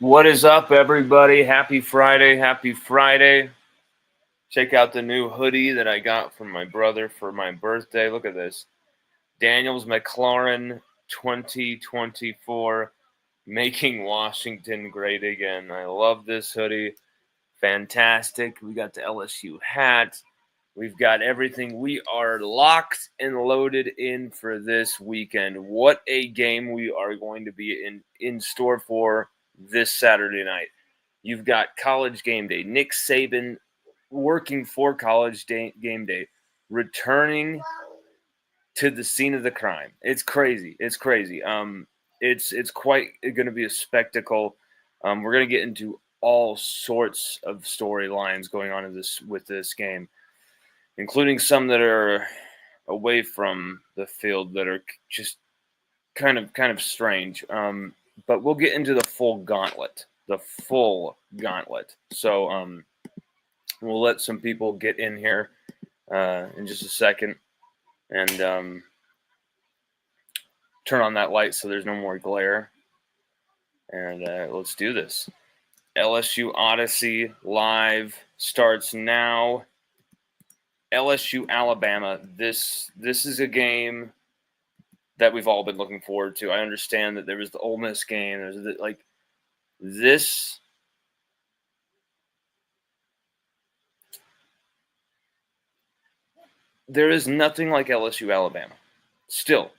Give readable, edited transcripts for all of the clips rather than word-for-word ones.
What is up, everybody? Happy Friday. Happy Friday. Check out the new hoodie that I got from my brother for my birthday. Look at this. Daniels McLaurin 2024, making Washington great again. I love this hoodie. Fantastic. We got the LSU hat. We've got everything. We are locked and loaded in for this weekend. What a game we are going to be in store for this Saturday night. You've got College Game Day. Nick Saban working for College Game Day, returning to the scene of the crime. It's crazy. It's crazy. It's quite going to be a spectacle. We're going to get into all sorts of storylines going on with this game, including some that are away from the field that are just kind of strange. But we'll get into the full gauntlet. So we'll let some people get in here in just a second and turn on that light so there's no more glare. And let's do this. LSU Odyssey live starts now. LSU Alabama. This is a game that we've all been looking forward to. I understand that there was the Ole Miss game. There's like this. There is nothing like LSU Alabama. Still,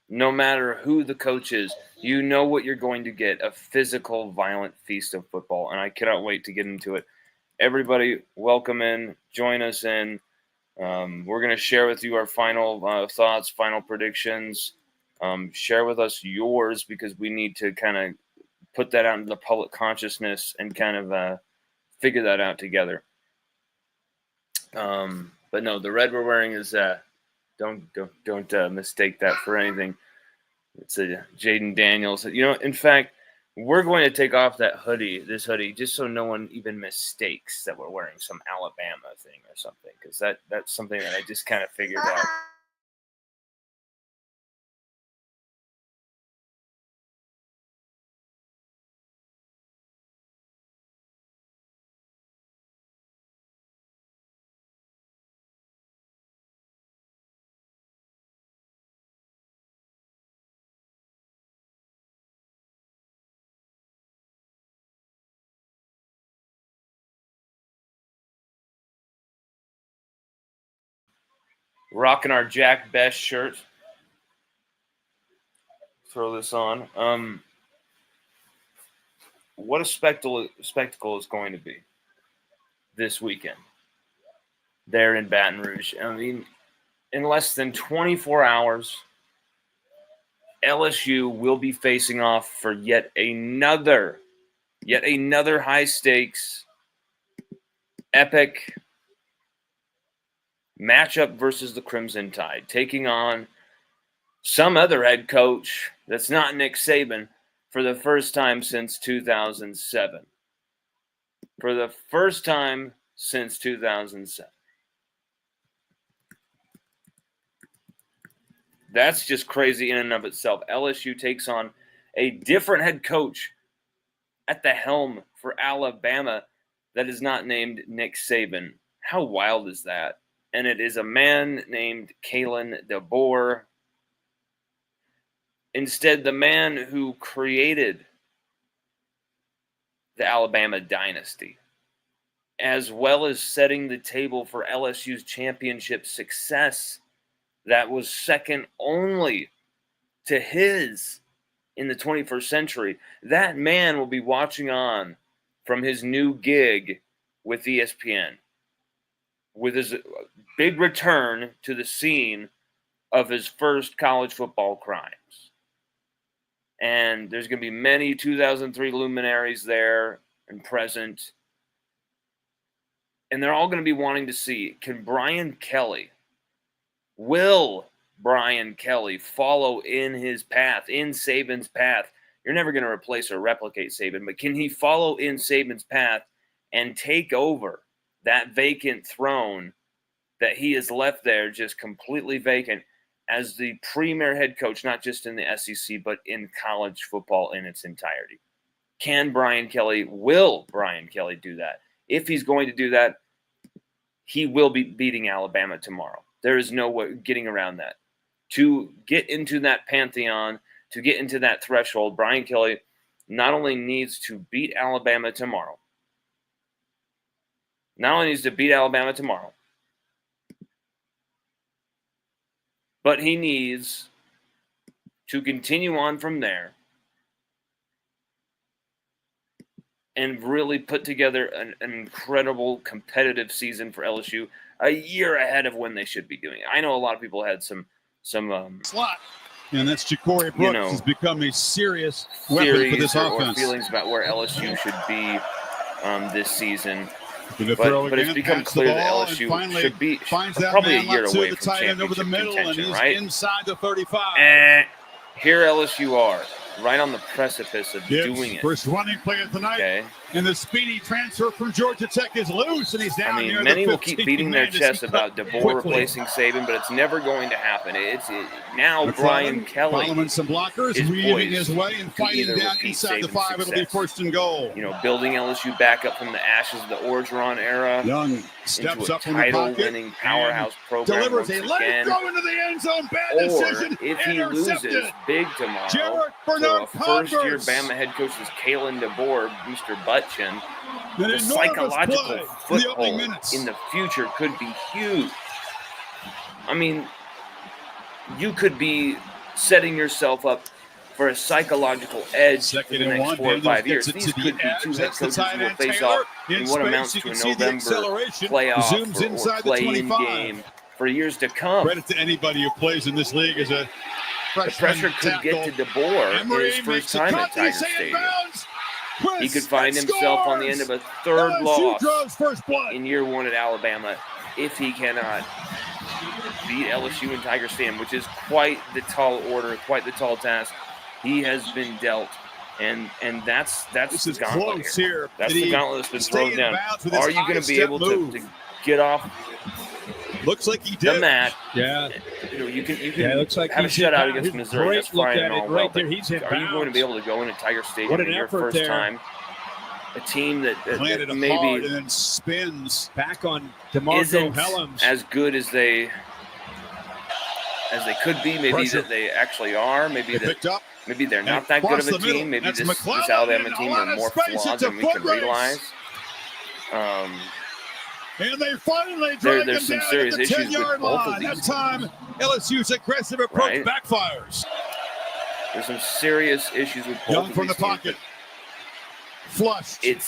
no matter who the coach is, you know what you're going to get: a physical, violent feast of football. And I cannot wait to get into it. Everybody, welcome in. Join us in. We're going to share with you our final thoughts, final predictions. Share with us yours because we need to kind of put that out into the public consciousness and kind of figure that out together. But no, the red we're wearing is don't mistake that for anything. It's a Jaden Daniels. In fact, we're going to take off this hoodie, just so no one even mistakes that we're wearing some Alabama thing or something, because that's something that I just kind of figured out. Rocking our Jack Best shirt. Throw this on. What a spectacle is going to be this weekend there in Baton Rouge. I mean, in less than 24 hours, LSU will be facing off for yet another high stakes, epic matchup versus the Crimson Tide, taking on some other head coach that's not Nick Saban for the first time since 2007. For the first time since 2007. That's just crazy in and of itself. LSU takes on a different head coach at the helm for Alabama that is not named Nick Saban. How wild is that? And it is a man named Kalen DeBoer. Instead, the man who created the Alabama dynasty, as well as setting the table for LSU's championship success that was second only to his in the 21st century. That man will be watching on from his new gig with ESPN, with his big return to the scene of his first college football crimes. And there's going to be many 2003 luminaries there and present. And they're all going to be wanting to see, will Brian Kelly follow in his path, in Saban's path? You're never going to replace or replicate Saban, but can he follow in Saban's path and take over that vacant throne that he has left there just completely vacant as the premier head coach, not just in the SEC, but in college football in its entirety? Will Brian Kelly do that? If he's going to do that, he will be beating Alabama tomorrow. There is no way getting around that. To get into that pantheon, to get into that threshold, Brian Kelly not only needs to beat Alabama tomorrow, but he needs to continue on from there and really put together an incredible competitive season for LSU a year ahead of when they should be doing it. I know a lot of people had some slot, and that's Ja'Cory Brooks has become a serious weapon for this offense. Or feelings about where LSU should be this season. But it's become clear that LSU should be probably a year away from championship contention, right? Inside the 35. Here LSU are, right on the precipice of doing it. First running play of the night. Okay. And the speedy transfer from Georgia Tech is loose, and he's down near the 15. Many will keep beating their chest about DeBoer replacing Saban, but it's never going to happen. Now Brian Kelly following some blockers, weaving his way and fighting down inside the 5. It'll be first and goal. Building LSU back up from the ashes of the Orgeron era. Young steps up from the pocket, title-winning powerhouse program delivers a late throw into the end zone. Bad decision. If he loses big tomorrow to a first-year Bama head coach is Kalen DeBoer, Mr. Butchin, the psychological foothold in the future could be huge. You could be setting yourself up for a psychological edge for the next 4 or 5 years. These could be two head coaches who will face off in what amounts to a November playoff or play-in game for years to come. Credit to anybody who plays in this league as a freshman. The pressure could get to DeBoer in his first time at Tiger Stadium. He could find himself on the end of a third loss in year 1 at Alabama if he cannot beat LSU in Tiger Stadium, which is quite the tall order, quite the tall task he has been dealt. And that's the gauntlet here. That's the gauntlet that's been thrown down. Are you going to be able to get off? Looks like he did. The mat. Yeah. You can looks like have a shutout against Missouri. That's fine and all well, but are you going to be able to go into Tiger Stadium in your first time? A team that maybe and then spins back on DeMarco isn't Helms. as good as they could be. Maybe that they actually are. Maybe they're not that good of a team. Maybe this Alabama team are more flawed than we can realize. And they finally drag them down at the 10-yard line. That time, LSU's aggressive approach backfires. There's some serious issues with both Young of from these the pocket. teams. Flushed. It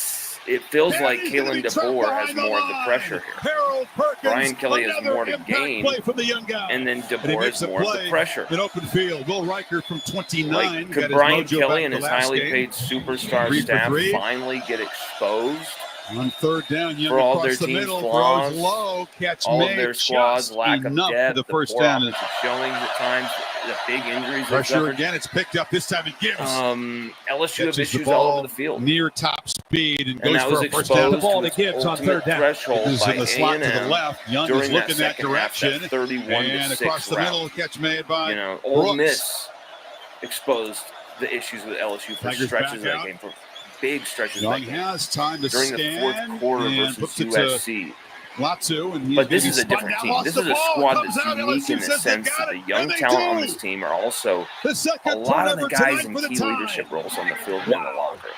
feels like Kalen DeBoer has more of the pressure here. Brian Kelly has more to gain, and then DeBoer has more of the pressure. In open field, Will Riker from 29. Could Brian Kelly and his highly paid superstar staff finally get exposed? On third down, for all their team's flaws, low, catch all of their squads' lack of depth, the first down is showing at times the big injuries. Pressure again, it's picked up this time. It gives. LSU have issues all over the field. Near top speed and goes that was for a first down. The ball to Gibbs on third down. Threshold is by in the slot to the left. Young is looking that direction. 31 and across the middle, catch made by Ole Miss exposed the issues with LSU for stretches of that game. For big stretches Young has time to during the fourth quarter versus USC. Latu, and but this is a different team. This is a squad that's unique in the sense that the young talent on this team are also a lot of the guys in key leadership roles on the field no longer.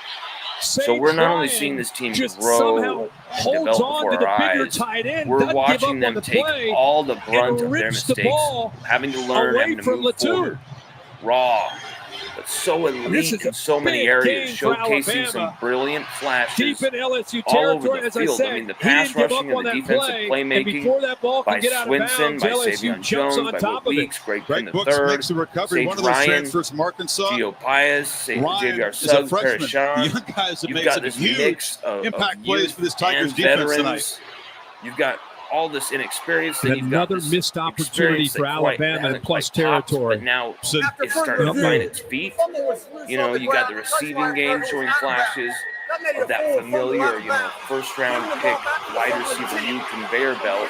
So we're not only seeing this team grow and develop before our eyes, we're watching them take all the brunt of their mistakes, having to learn, having to move forward, raw, but so elite in so many areas, showcasing some brilliant flashes deep in LSU all over territory, the as field. I mean, the pass rushing and the defensive playmaking by Swinson, by Savion Jones, by Will Weeks, Greg Penn III, Sage Ryan, Gio Pius, J.R. Suggs, Parashon. You've got this mix of youth and veterans. You've got all this inexperience, and another missed opportunity for Alabama in plus territory. But now it's starting to find its feet. You got the receiving game showing flashes of that familiar, first-round pick wide receiver conveyor belt.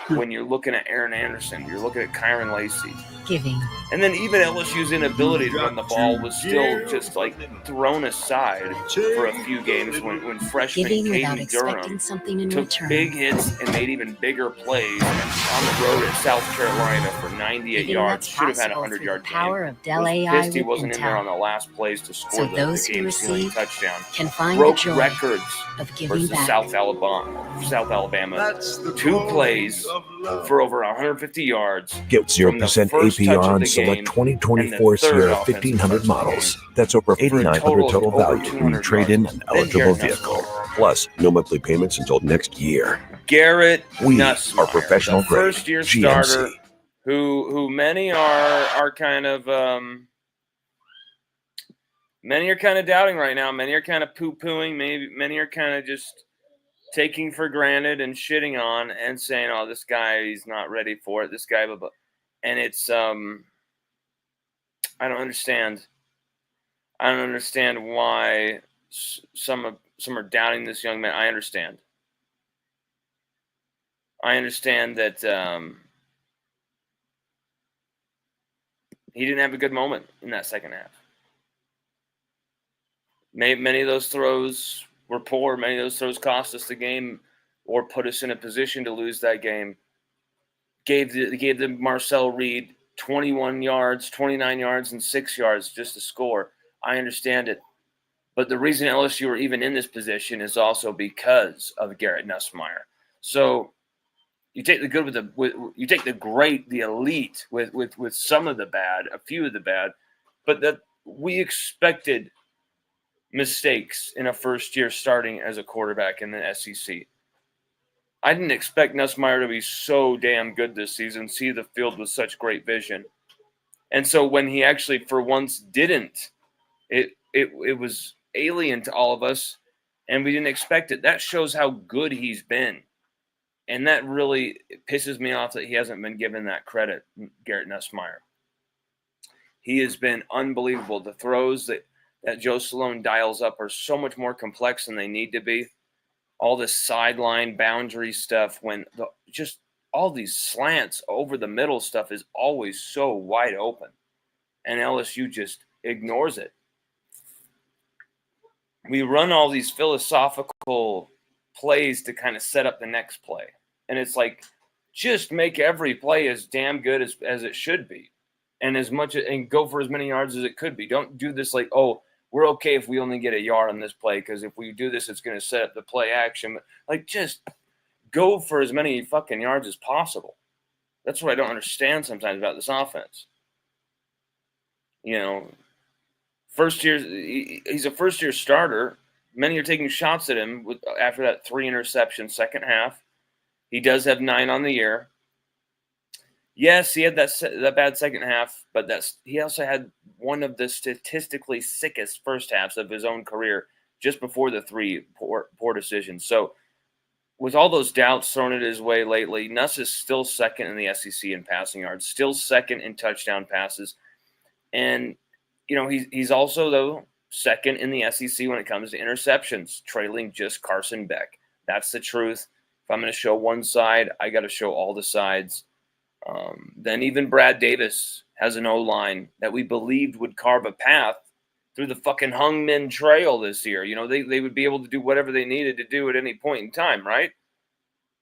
When you're looking at Aaron Anderson, you're looking at Kyron Lacey, Giving. And then even LSU's inability to run the ball was still just like thrown aside for a few games when freshman Caden Durham took big hits and made even bigger plays on the road at South Carolina for 98 yards. Should have had a 100-yard game. Was pissed he wasn't in there on the last plays to score the game-sealing touchdown. Broke records versus South Alabama. 2 plays for over 150 yards. Get 0% APR on select 2024 Sierra 1500 models. That's over $8,900 total value when you trade in an eligible vehicle. Plus, no monthly payments until next year. Garrett Nussmeier, are professional grade first-year starter, who many are kind of many are kind of doubting right now. Many are kind of poo-pooing. Many are kind of just taking for granted and shitting on and saying, "Oh, this guy, he's not ready for it. This guy," blah, blah. And it's I don't understand. I don't understand why some are doubting this young man. I understand. I understand that he didn't have a good moment in that second half. Many of those throws were poor. Many of those throws cost us the game or put us in a position to lose that game. Gave the Marcel Reed 21 yards, 29 yards, and 6 yards just to score. I understand it. But the reason LSU are even in this position is also because of Garrett Nussmeier. So you take the good you take the great, the elite with some of the bad, a few of the bad, but that we expected mistakes in a first year starting as a quarterback in the SEC. I didn't expect Nussmeier to be so damn good this season, see the field with such great vision. And so when he actually for once didn't, it was alien to all of us, and we didn't expect it. That shows how good he's been. And that really pisses me off that he hasn't been given that credit, Garrett Nussmeier. He has been unbelievable. The throws that Joe Salone dials up are so much more complex than they need to be. All this sideline boundary stuff, just all these slants over the middle stuff is always so wide open. And LSU just ignores it. We run all these philosophical plays to kind of set up the next play. And it's like, just make every play as damn good as it should be. And go for as many yards as it could be. Don't do this like, oh, we're okay if we only get a yard on this play because if we do this, it's going to set up the play action. Like, just go for as many fucking yards as possible. That's what I don't understand sometimes about this offense. You know, he's a first-year starter. Many are taking shots at him after that 3 interception second half. He does have 9 on the year. Yes, he had that bad second half, but he also had one of the statistically sickest first halves of his own career just before the 3 poor decisions. So with all those doubts thrown at his way lately, Nuss is still second in the SEC in passing yards, still second in touchdown passes. And, you know, he's also, though, second in the SEC when it comes to interceptions, trailing just Carson Beck. That's the truth. If I'm going to show one side, I got to show all the sides. Then even Brad Davis has an O-line that we believed would carve a path through the fucking Hungman Trail this year. You know, they would be able to do whatever they needed to do at any point in time, right?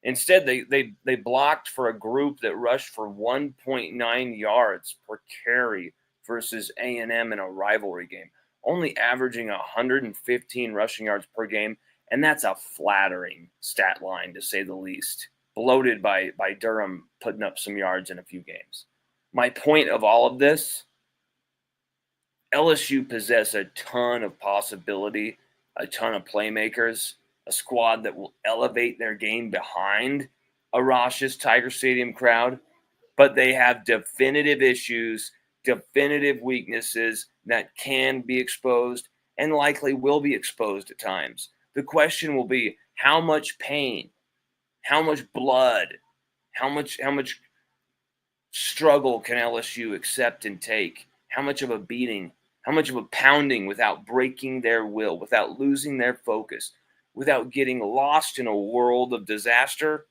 Instead, they blocked for a group that rushed for 1.9 yards per carry versus A&M in a rivalry game, only averaging 115 rushing yards per game, and that's a flattering stat line, to say the least. Bloated by Durham putting up some yards in a few games. My point of all of this, LSU possess a ton of possibility, a ton of playmakers, a squad that will elevate their game behind a raucous Tiger Stadium crowd, but they have definitive issues, definitive weaknesses that can be exposed and likely will be exposed at times. The question will be, how much pain, how much blood, how much struggle can LSU accept and take? How much of a beating, how much of a pounding without breaking their will, without losing their focus, without getting lost in a world of disaster,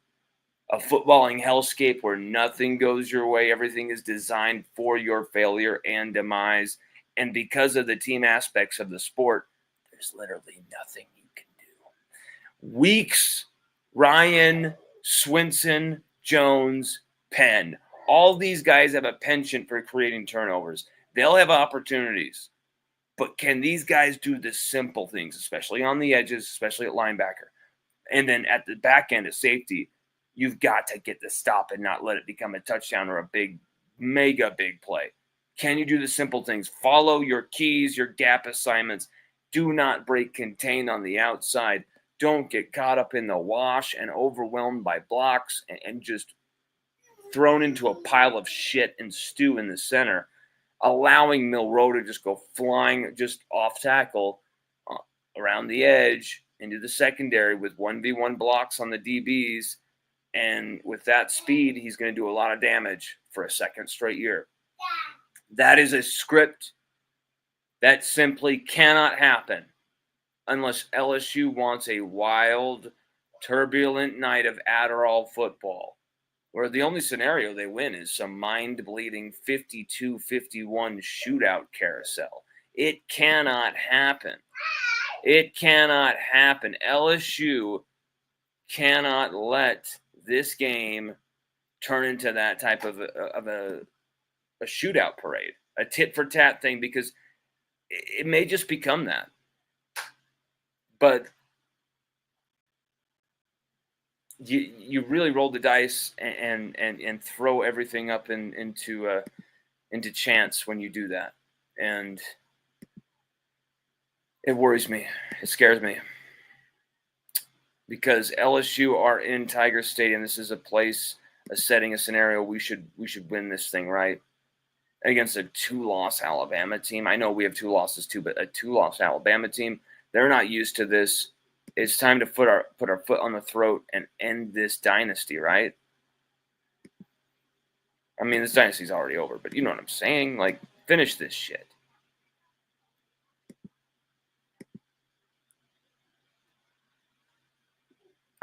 a footballing hellscape where nothing goes your way. Everything is designed for your failure and demise. And because of the team aspects of the sport, there's literally nothing you can do. Weeks, Ryan, Swinson, Jones, Penn. All these guys have a penchant for creating turnovers. They'll have opportunities. But can these guys do the simple things, especially on the edges, especially at linebacker? And then at the back end of safety, you've got to get the stop and not let it become a touchdown or a big, mega big play. Can you do the simple things? Follow your keys, your gap assignments. Do not break contain on the outside. Don't get caught up in the wash and overwhelmed by blocks and just thrown into a pile of shit and stew in the center, allowing Milroe to just go flying just off tackle around the edge into the secondary with 1v1 blocks on the DBs. And with that speed, he's going to do a lot of damage for a second straight year. That is a script that simply cannot happen unless LSU wants a wild, turbulent night of Adderall football, where the only scenario they win is some mind-bleeding 52-51 shootout carousel. It cannot happen. It cannot happen. LSU cannot let this game turn into that type of a shootout parade, a tit-for-tat thing, because it may just become that. But you really roll the dice and throw everything up into chance when you do that. And it worries me. It scares me. Because LSU are in Tiger Stadium. This is a place, a setting, a scenario we should win this thing, right? Against a 2-loss Alabama team. I know we have 2 losses too, but a 2-loss Alabama team, they're not used to this. It's time to put our foot on the throat and end this dynasty, right? I mean, this dynasty's already over, but you know what I'm saying? Like, finish this shit.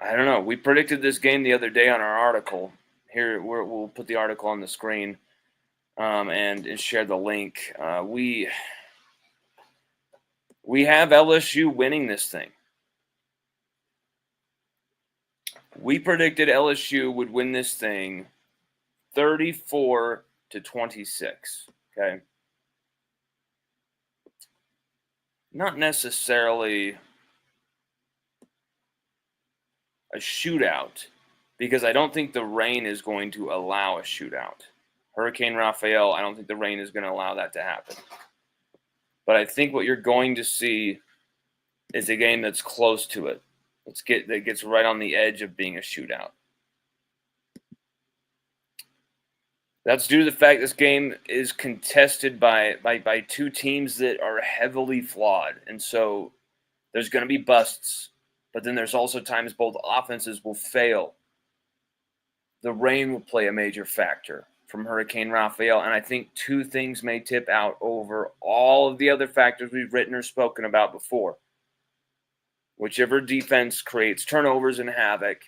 I don't know. We predicted this game the other day on our article. Here, we'll put the article on the screen and share the link. We have LSU winning this thing. We predicted LSU would win this thing 34-26. Okay. Not necessarily a shootout, because I don't think the rain is going to allow a shootout. Hurricane Raphael, I don't think the rain is going to allow that to happen. But I think what you're going to see is a game that's close to it. That gets right on the edge of being a shootout. That's due to the fact this game is contested by 2 teams that are heavily flawed. And so there's going to be busts. But then there's also times both offenses will fail. The rain will play a major factor from Hurricane Raphael. And I think 2 things may tip out over all of the other factors we've written or spoken about before. Whichever defense creates turnovers and havoc,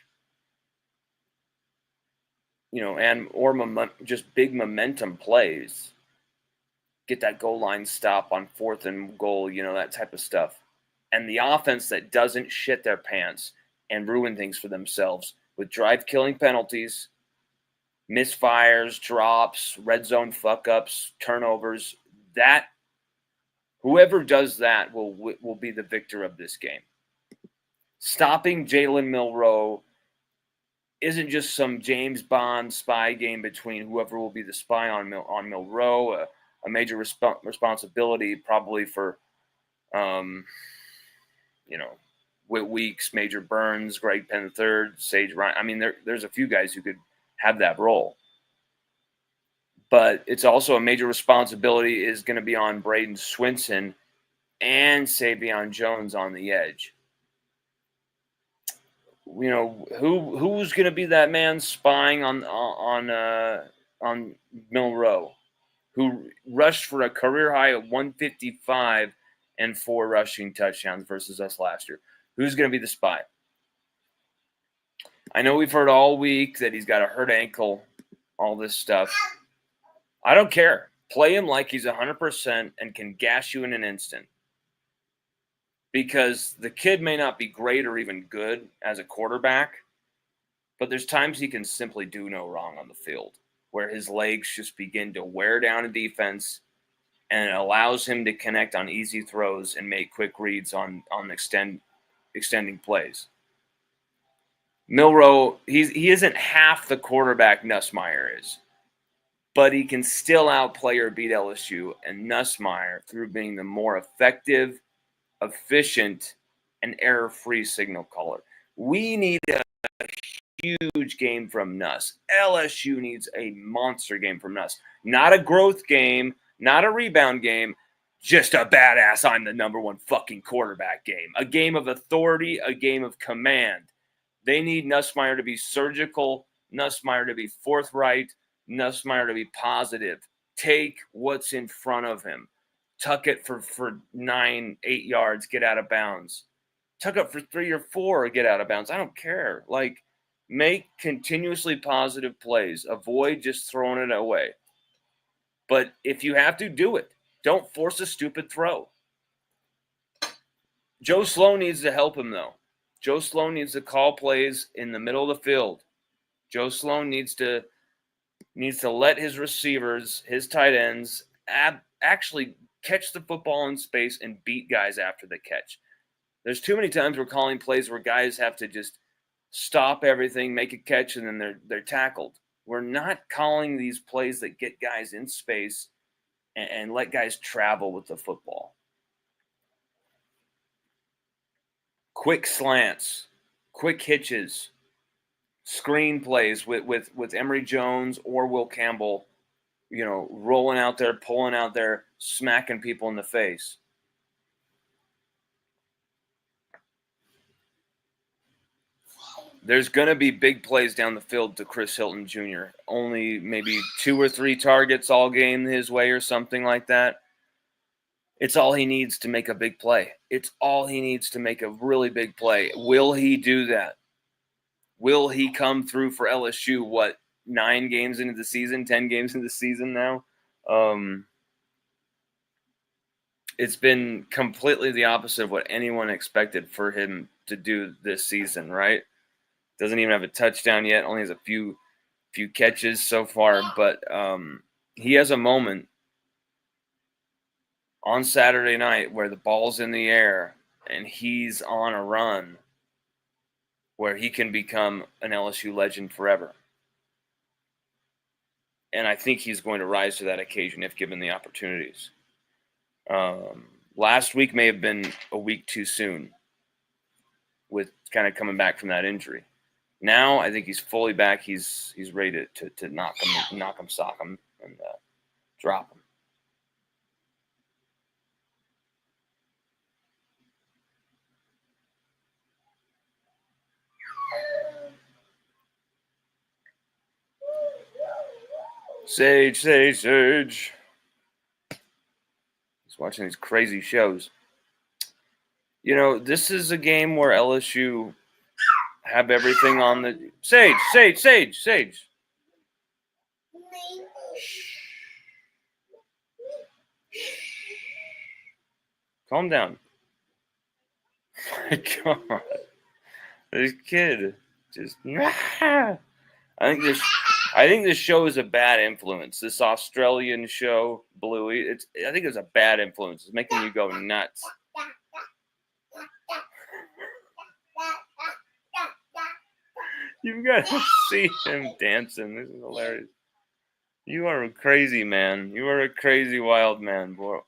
or just big momentum plays, get that goal line stop on 4th and goal, that type of stuff. And the offense that doesn't shit their pants and ruin things for themselves with drive-killing penalties, misfires, drops, red zone fuck-ups, turnovers, that whoever does that will be the victor of this game. Stopping Jalen Milroe isn't just some James Bond spy game between whoever will be the spy on Milroe, a major responsibility probably for Whit Weeks, Major Burns, Greg Penn III, Sage Ryan. I mean, there's a few guys who could have that role. But it's also a major responsibility is going to be on Braden Swinson and Savion Jones on the edge. Who's going to be that man spying on Milroe, who rushed for a career high of 155 and 4 rushing touchdowns versus us last year? Who's going to be the spy? I know we've heard all week that he's got a hurt ankle, all this stuff. I don't care. Play him like he's 100% and can gas you in an instant. Because the kid may not be great or even good as a quarterback, but there's times he can simply do no wrong on the field, where his legs just begin to wear down a defense, and it allows him to connect on easy throws and make quick reads on extending plays. Milroe, he isn't half the quarterback Nussmeier is, but he can still outplay or beat LSU and Nussmeier through being the more effective, efficient, and error-free signal caller. We need a huge game from Nuss. LSU needs a monster game from Nuss. Not a growth game, not a rebound game, just a badass I'm the number one fucking quarterback game. A game of authority, a game of command. They need Nussmeier to be surgical, Nussmeier to be forthright, Nussmeier to be positive. Take what's in front of him. Tuck it for 9, 8 yards, get out of bounds. Tuck it for 3 or 4, get out of bounds. I don't care. Like, make continuously positive plays. Avoid just throwing it away. But if you have to, do it. Don't force a stupid throw. Joe Sloan needs to help him, though. Joe Sloan needs to call plays in the middle of the field. Joe Sloan needs to let his receivers, his tight ends, actually catch the football in space and beat guys after the catch. There's too many times we're calling plays where guys have to just stop everything, make a catch, and then they're tackled. We're not calling these plays that get guys in space and let guys travel with the football. Quick slants, quick hitches, screen plays with Emory Jones or Will Campbell, rolling out there, pulling out there, smacking people in the face. There's going to be big plays down the field to Chris Hilton Jr. Only maybe 2 or 3 targets all game his way or something like that. It's all he needs to make a big play. It's all he needs to make a really big play. Will he do that? Will he come through for LSU, 9 games into the season, 10 games into the season now? It's been completely the opposite of what anyone expected for him to do this season, right? Doesn't even have a touchdown yet. Only has a few catches so far. But he has a moment on Saturday night where the ball's in the air and he's on a run where he can become an LSU legend forever. And I think he's going to rise to that occasion if given the opportunities. Last week may have been a week too soon with kind of coming back from that injury. Now I think he's fully back. He's ready to knock him, sock him, and drop him. Sage. He's watching these crazy shows. This is a game where LSU have everything on the Sage. Calm down. My God, this kid just. I think this show is a bad influence. This Australian show, Bluey. I think it's a bad influence. It's making you go nuts. You've got to see him dancing. This is hilarious. You are a crazy man. You are a crazy wild man, boy.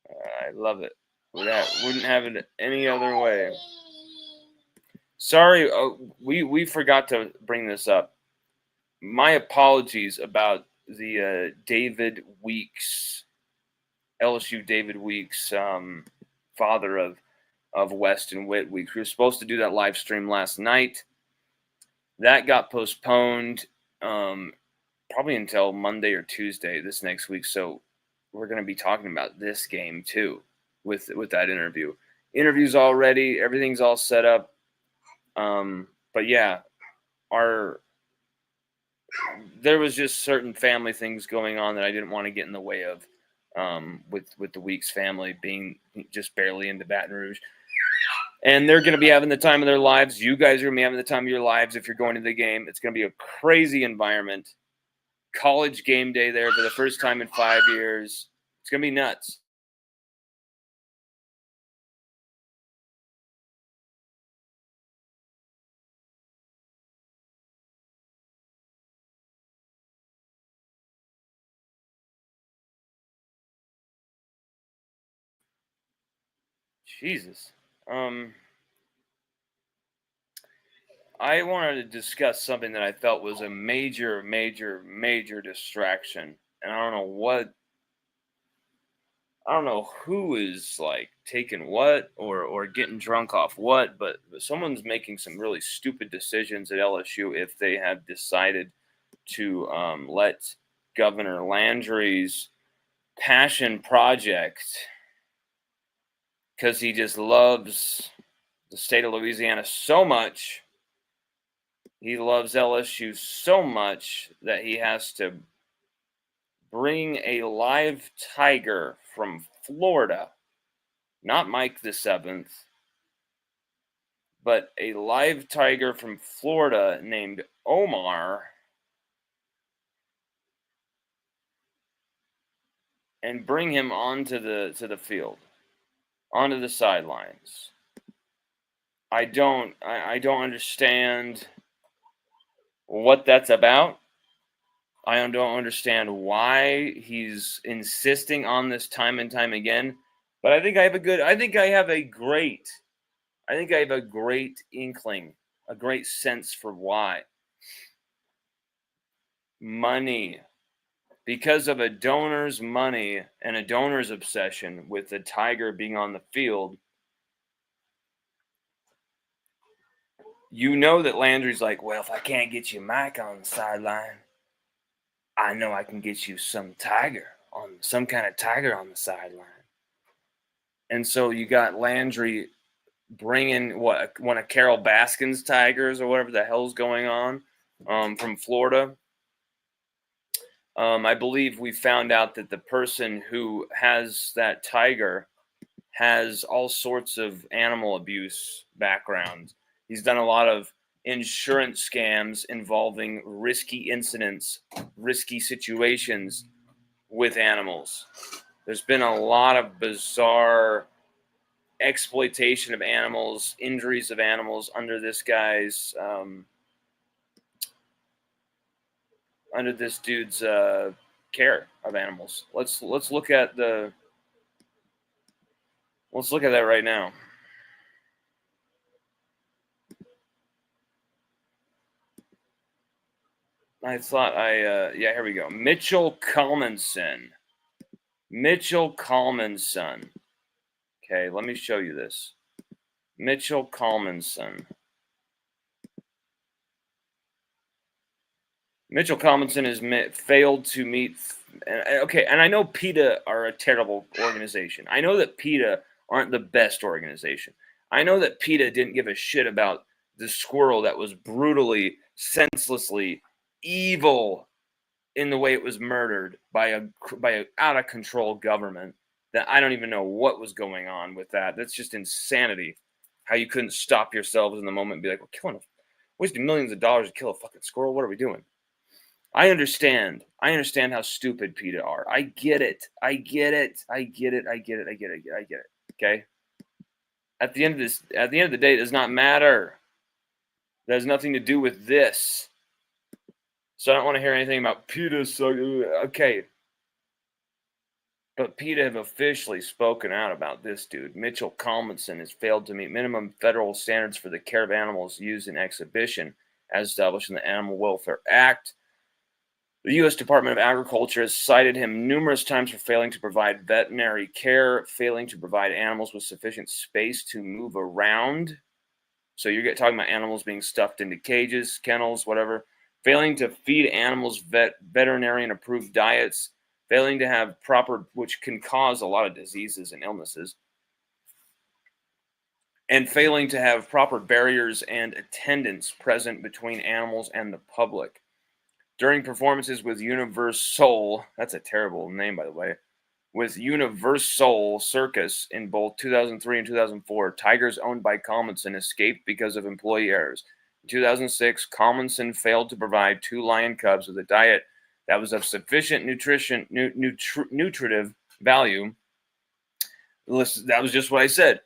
I love it. Wouldn't have it any other way. Sorry, we forgot to bring this up. My apologies about the David Weeks, LSU David Weeks, father of Weston Witt Weeks. We were supposed to do that live stream last night. That got postponed probably until Monday or Tuesday this next week. So we're going to be talking about this game too with that interview. Interview's all ready. Everything's all set up. But yeah, there was just certain family things going on that I didn't want to get in the way of, with the Weeks family being just barely into Baton Rouge. And they're going to be having the time of their lives. You guys are going to be having the time of your lives if you're going to the game. It's going to be a crazy environment. College game day there for the first time in 5 years. It's going to be nuts. Jesus. I wanted to discuss something that I felt was a major, major, major distraction. And I don't know who is like taking what or getting drunk off what, but someone's making some really stupid decisions at LSU if they have decided to let Governor Landry's passion project, because he just loves the state of Louisiana so much. He loves LSU so much that he has to bring a live tiger from Florida, not Mike the 7th, but a live tiger from Florida named Omar, and bring him onto the field, onto the sidelines. I don't understand what that's about. I don't understand why he's insisting on this time and time again. But I think I have a great inkling, a great sense for why. Money. Because of a donor's money and a donor's obsession with the tiger being on the field, you know that Landry's like, well, if I can't get you Mike on the sideline, I know I can get you some kind of tiger on the sideline. And so you got Landry bringing one of Carol Baskin's tigers or whatever the hell's going on, from Florida. I believe we found out that the person who has that tiger has all sorts of animal abuse background. He's done a lot of insurance scams involving risky incidents, risky situations with animals. There's been a lot of bizarre exploitation of animals, injuries of animals under this guy's, under this dude's care of animals. Let's look at that right now. Here we go. Mitchell Colemanson. Okay, let me show you this. Mitchell Colemanson. Mitchell Colemanson has failed to meet. Okay, and I know PETA are a terrible organization. I know that PETA aren't the best organization. I know that PETA didn't give a shit about the squirrel that was brutally, senselessly evil in the way it was murdered by a out of control government that I don't even know what was going on with that. That's just insanity. How you couldn't stop yourselves in the moment and be like, we're wasting millions of dollars to kill a fucking squirrel. What are we doing? I understand how stupid PETA are. I get it. Okay. At the end of the day, it does not matter. That has nothing to do with this. So I don't want to hear anything about PETA. Okay. But PETA have officially spoken out about this dude. Mitchell Colemanson has failed to meet minimum federal standards for the care of animals used in exhibition, as established in the Animal Welfare Act. The U.S. Department of Agriculture has cited him numerous times for failing to provide veterinary care, failing to provide animals with sufficient space to move around. So you're talking about animals being stuffed into cages, kennels, whatever. Failing to feed animals veterinarian-approved diets. Failing to have proper, which can cause a lot of diseases and illnesses. and failing to have proper barriers and attendants present between animals and the public. During performances with Universal, that's a terrible name, by the way, with Universal Circus in both 2003 and 2004, tigers owned by Collinson escaped because of employee errors. In 2006, Collinson failed to provide 2 lion cubs with a diet that was of sufficient nutritive value. Listen, that was just what I said.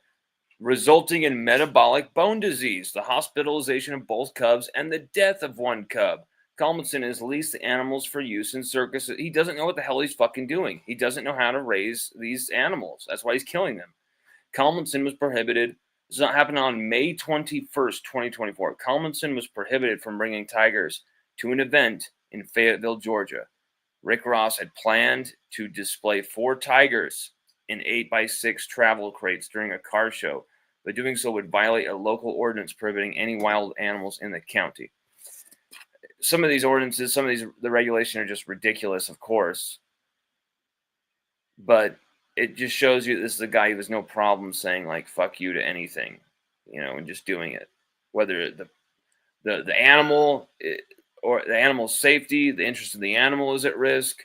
Resulting in metabolic bone disease, the hospitalization of both cubs, and the death of one cub. Collinson has leased the animals for use in circuses. He doesn't know what the hell he's fucking doing. He doesn't know how to raise these animals. That's why he's killing them. Collinson was prohibited. This happened on May 21st, 2024. Collinson was prohibited from bringing tigers to an event in Fayetteville, Georgia. Rick Ross had planned to display 4 tigers in 8x6 travel crates during a car show, but doing so would violate a local ordinance prohibiting any wild animals in the county. Some of these ordinances, the regulation are just ridiculous, of course, but it just shows you this is a guy who has no problem saying, like, fuck you to anything, and just doing it. Whether the animal or the animal's safety, the interest of the animal is at risk,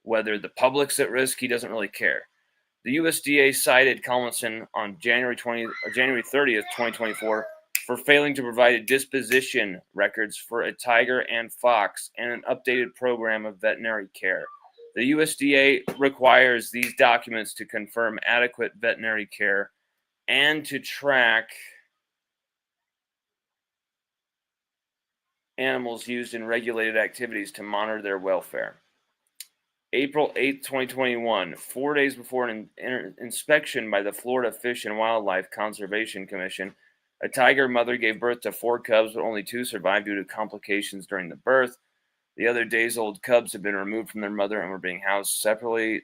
whether the public's at risk, he doesn't really care. The USDA cited Collinson on January 30th, 2024, for failing to provide disposition records for a tiger and fox and an updated program of veterinary care. The USDA requires these documents to confirm adequate veterinary care and to track animals used in regulated activities to monitor their welfare. April 8th, 2021, 4 days before an inspection by the Florida Fish and Wildlife Conservation Commission, a tiger mother gave birth to 4 cubs, but only 2 survived due to complications during the birth. The other days-old cubs had been removed from their mother and were being housed separately.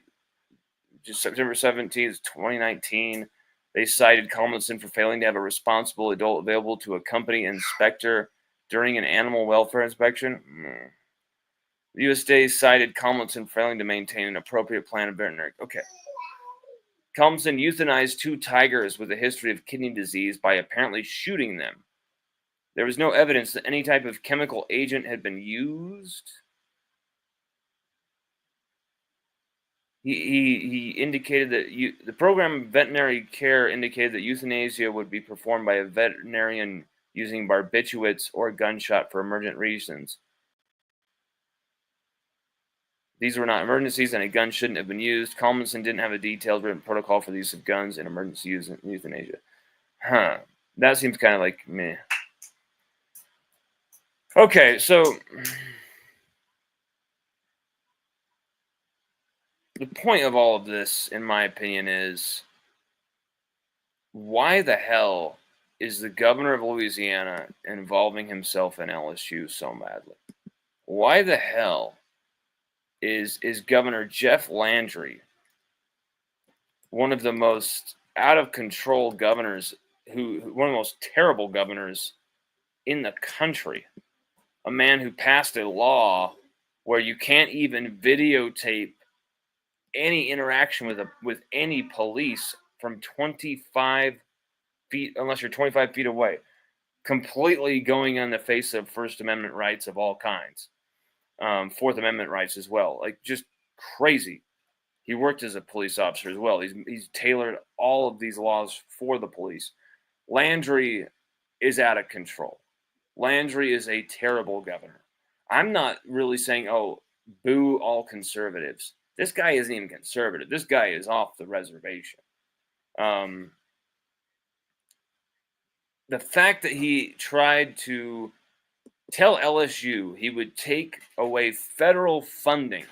Just September 17th, 2019, they cited Collinson for failing to have a responsible adult available to accompany an inspector during an animal welfare inspection. The USDA cited Collinson failing to maintain an appropriate plan of veterinary. Okay. Collinson euthanized 2 tigers with a history of kidney disease by apparently shooting them. There was no evidence that any type of chemical agent had been used. He indicated that the program of veterinary care indicated that euthanasia would be performed by a veterinarian using barbiturates or gunshot for emergent reasons. These were not emergencies, and a gun shouldn't have been used. Collinson didn't have a detailed written protocol for the use of guns in emergency euthanasia. That seems kind of like meh. Okay, so the point of all of this, in my opinion, is why the hell is the governor of Louisiana involving himself in LSU so badly? Why the hell is Governor Jeff Landry one of the most out of control governors, one of the most terrible governors in the country? A man who passed a law where you can't even videotape any interaction with any police from 25 feet, unless you're 25 feet away, completely going on the face of First Amendment rights of all kinds, Fourth Amendment rights as well, like just crazy. He worked as a police officer as well. He's tailored all of these laws for the police. Landry is out of control. Landry is a terrible governor. I'm not really saying, oh, boo all conservatives. This guy isn't even conservative. This guy is off the reservation. The fact that he tried to tell LSU he would take away federal funding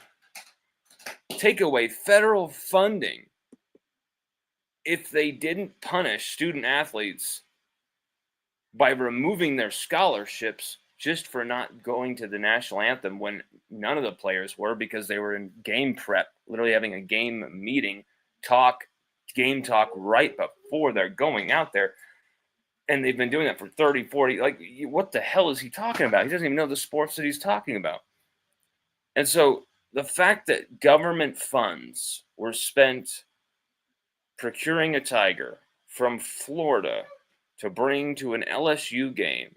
if they didn't punish student athletes by removing their scholarships just for not going to the national anthem when none of the players were, because they were in game prep, literally having a game meeting, game talk right before they're going out there. And they've been doing that for 30, 40. Like, what the hell is he talking about? He doesn't even know the sports that he's talking about. And so the fact that government funds were spent procuring a tiger from Florida to bring to an LSU game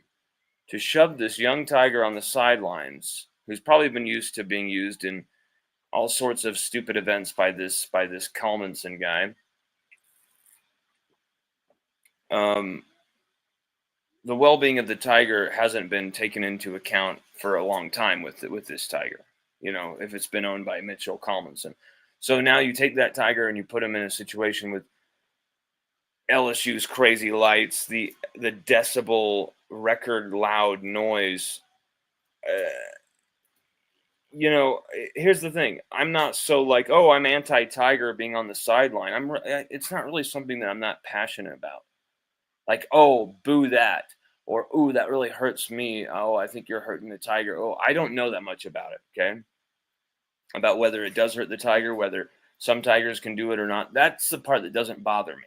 to shove this young tiger on the sidelines, who's probably been used to being used in all sorts of stupid events by this Kalmanson guy. The well-being of the tiger hasn't been taken into account for a long time with this tiger. You know, if it's been owned by Mitchell Kalmanson. So now you take that tiger and you put him in a situation with LSU's crazy lights, the decibel record loud noise. You know, here's the thing. I'm not so like, oh, I'm anti-tiger being on the sideline. It's not really something that I'm not passionate about. Like, oh, boo that. Or, ooh, that really hurts me. Oh, I think you're hurting the tiger. Oh, I don't know that much about it, okay? About whether it does hurt the tiger, whether some tigers can do it or not. That's the part that doesn't bother me.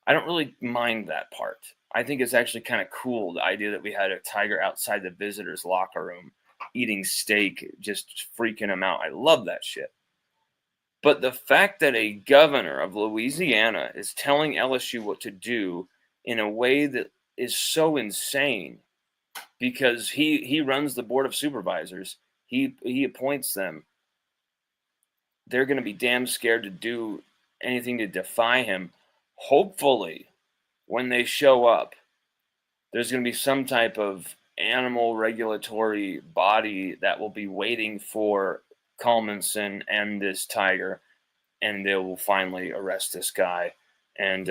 I don't really mind that part. I think it's actually kind of cool, the idea that we had a tiger outside the visitors' locker room eating steak, just freaking them out. I love that shit. But the fact that a governor of Louisiana is telling LSU what to do in a way that is so insane, because he runs the board of supervisors, he appoints them. They're going to be damn scared to do anything to defy him. Hopefully, when they show up, there's going to be some type of animal regulatory body that will be waiting for Kalmanson and this tiger, and they will finally arrest this guy and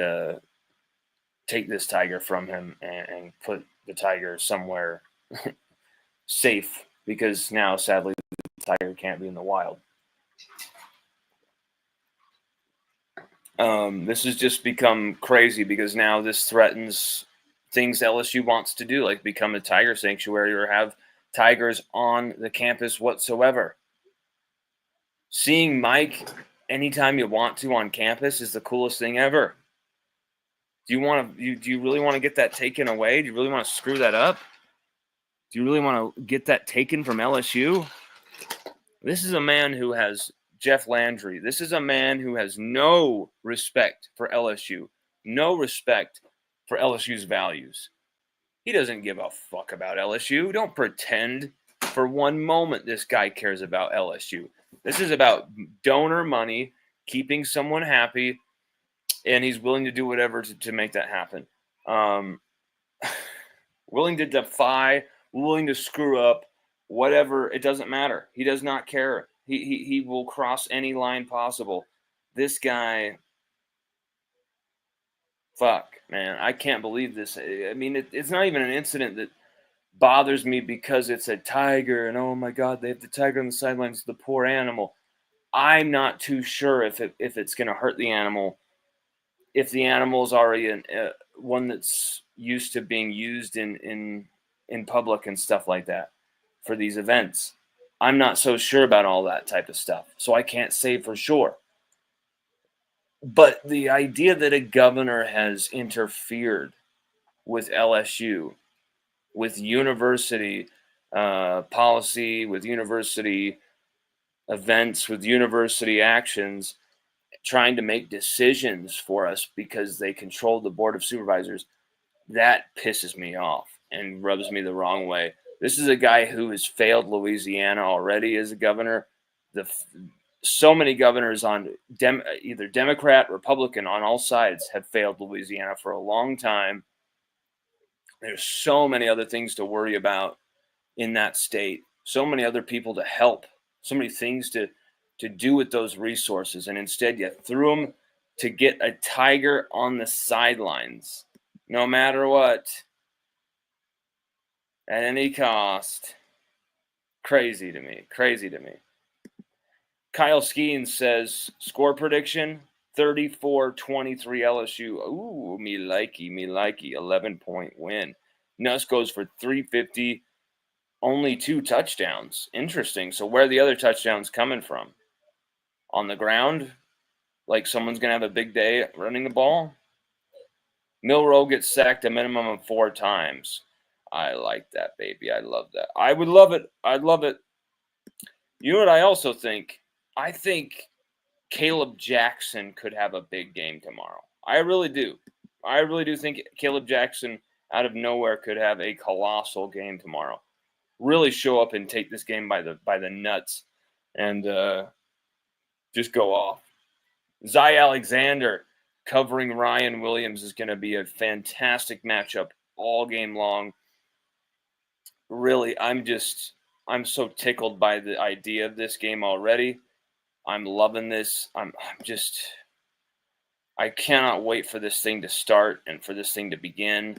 take this tiger from him and put the tiger somewhere safe, because now, sadly, the tiger can't be in the wild. This has just become crazy because now this threatens things LSU wants to do, like become a tiger sanctuary or have tigers on the campus whatsoever. Seeing Mike anytime you want to on campus is the coolest thing ever. Do you really want to get that taken away? Do you really want to screw that up? Do you really want to get that taken from LSU? This is a man who has Jeff Landry. This is a man who has no respect for LSU, no respect for LSU's values. He doesn't give a fuck about LSU. Don't pretend for one moment this guy cares about LSU. This is about donor money, keeping someone happy, and he's willing to do whatever to make that happen. Willing to defy, willing to screw up, whatever. It doesn't matter. He does not care. He will cross any line possible. This guy, fuck, man, I can't believe this. I mean, it's not even an incident that bothers me because it's a tiger and, oh my God, they have the tiger on the sidelines, the poor animal. I'm not too sure if it's going to hurt the animal, if the animal is already one that's used to being used in public and stuff like that for these events. I'm not so sure about all that type of stuff, so I can't say for sure. But the idea that a governor has interfered with LSU, with university policy, with university events, with university actions, trying to make decisions for us because they control the board of supervisors, that pisses me off and rubs me the wrong way. This is a guy who has failed Louisiana already as a governor. So many governors on either Democrat, Republican, on all sides have failed Louisiana for a long time. There's so many other things to worry about in that state. So many other people to help. So many things to do with those resources. And instead you threw them to get a tiger on the sidelines, no matter what, at any cost. Crazy to me. Kyle Skeens says, score prediction, 34-23 LSU. Ooh, me likey. 11-point win. Nuss goes for 350, only 2 touchdowns. Interesting. So where are the other touchdowns coming from? On the ground? Like someone's going to have a big day running the ball? Milroe gets sacked a minimum of 4 times. I like that, baby. I love that. I would love it. I'd love it. You know what I also think? I think Caleb Jackson could have a big game tomorrow. I really do. I really do think Caleb Jackson out of nowhere could have a colossal game tomorrow. Really show up and take this game by the nuts and just go off. Zy Alexander covering Ryan Williams is going to be a fantastic matchup all game long. Really, I'm so tickled by the idea of this game already. I'm loving this. I cannot wait for this thing to start and for this thing to begin.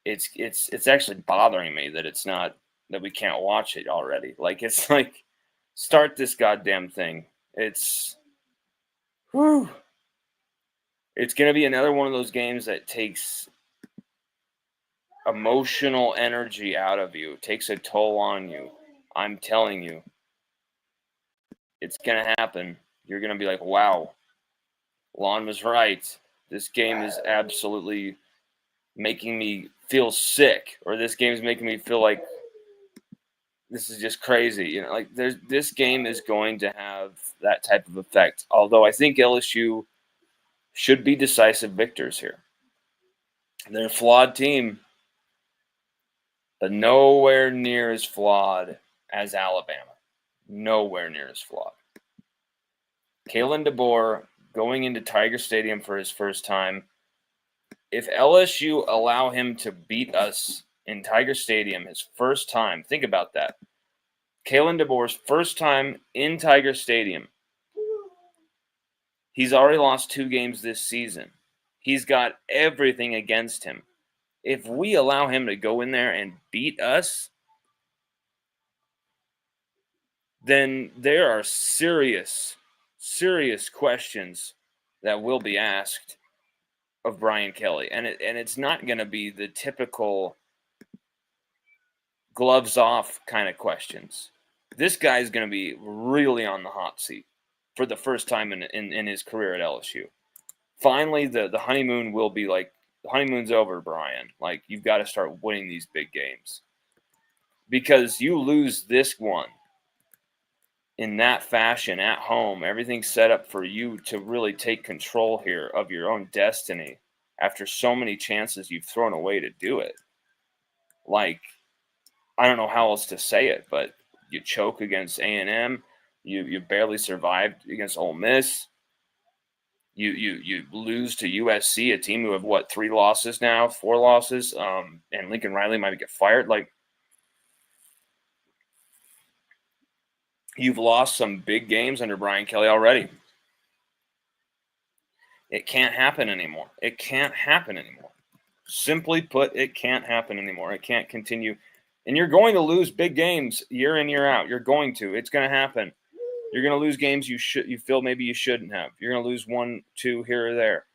It's actually bothering me that we can't watch it already. It's like, start this goddamn thing. It's going to be another one of those games that takes emotional energy out of you. It takes a toll on you. I'm telling you. It's going to happen. You're going to be like, wow, Lon was right. This game is absolutely making me feel sick, or this game is making me feel like this is just crazy. This game is going to have that type of effect. Although I think LSU should be decisive victors here. They're a flawed team, but nowhere near as flawed as Alabama. Nowhere near as flawed. Kalen DeBoer going into Tiger Stadium for his first time. If LSU allow him to beat us in Tiger Stadium his first time, think about that. Kalen DeBoer's first time in Tiger Stadium. He's already lost 2 games this season. He's got everything against him. If we allow him to go in there and beat us, then there are serious questions that will be asked of Brian Kelly. And it's not going to be the typical gloves off kind of questions. This guy's going to be really on the hot seat for the first time in his career at LSU. Finally, the honeymoon will be like, the honeymoon's over, Brian. Like, you've got to start winning these big games. Because you lose this one in that fashion at home, everything's set up for you to really take control here of your own destiny after so many chances you've thrown away to do it. Like, I don't know how else to say it, but you choke against A&M. You barely survived against Ole Miss. You lose to USC, a team who have, 3 losses now, 4 losses, and Lincoln Riley might get fired. Like, you've lost some big games under Brian Kelly already. It can't happen anymore. It can't happen anymore. Simply put, it can't happen anymore. It can't continue. And you're going to lose big games year in, year out. You're going to. It's going to happen. You're going to lose games you feel maybe you shouldn't have. You're going to lose 1, 2 here or there.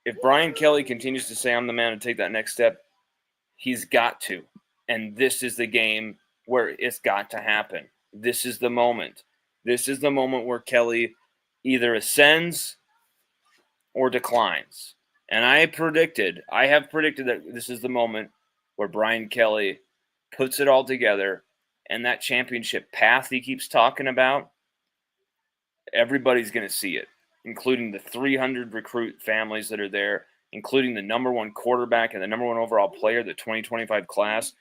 If Brian Kelly continues to say, I'm the man to take that next step, he's got to. And this is the game where it's got to happen. This is the moment. This is the moment where Kelly either ascends or declines. And I have predicted that this is the moment where Brian Kelly puts it all together, and that championship path he keeps talking about, everybody's going to see it, including the 300 recruit families that are there, including the number 1 quarterback and the number 1 overall player, the 2025 class,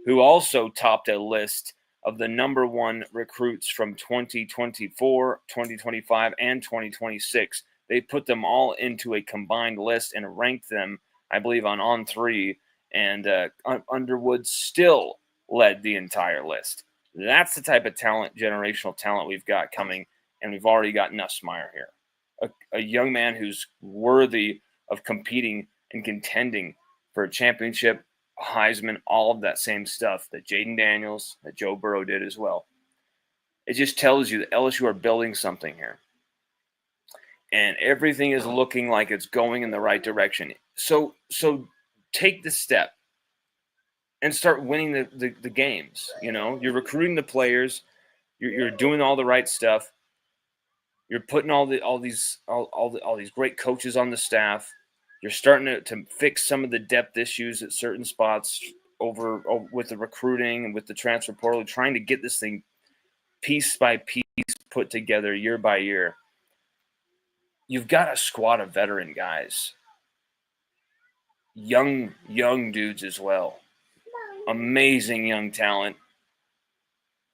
who also topped a list of the number 1 recruits from 2024, 2025, and 2026. They put them all into a combined list and ranked them, I believe, on On3, and Underwood still led the entire list. That's the type of talent, generational talent we've got coming, and we've already got Nussmeier here, a young man who's worthy of competing and contending for a championship, Heisman, all of that same stuff that Jaden Daniels, that Joe Burrow did as well. It just tells you that LSU are building something here. And everything is looking like it's going in the right direction. So take the step and start winning the games. You're recruiting the players. You're doing all the right stuff. You're putting all these great coaches on the staff. You're starting to fix some of the depth issues at certain spots over with the recruiting and with the transfer portal, trying to get this thing piece by piece put together year by year. You've got a squad of veteran guys young dudes as well. Amazing young talent,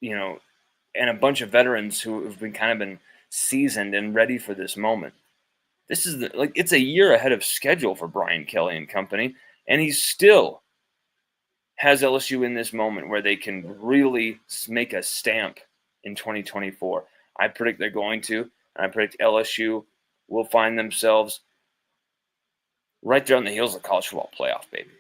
you know, and a bunch of veterans who have been seasoned and ready for this moment. This is it's a year ahead of schedule for Brian Kelly and company, and he still has LSU in this moment where they can really make a stamp in 2024. I predict they're going to, and I predict LSU will find themselves right there on the heels of the college football playoff, baby.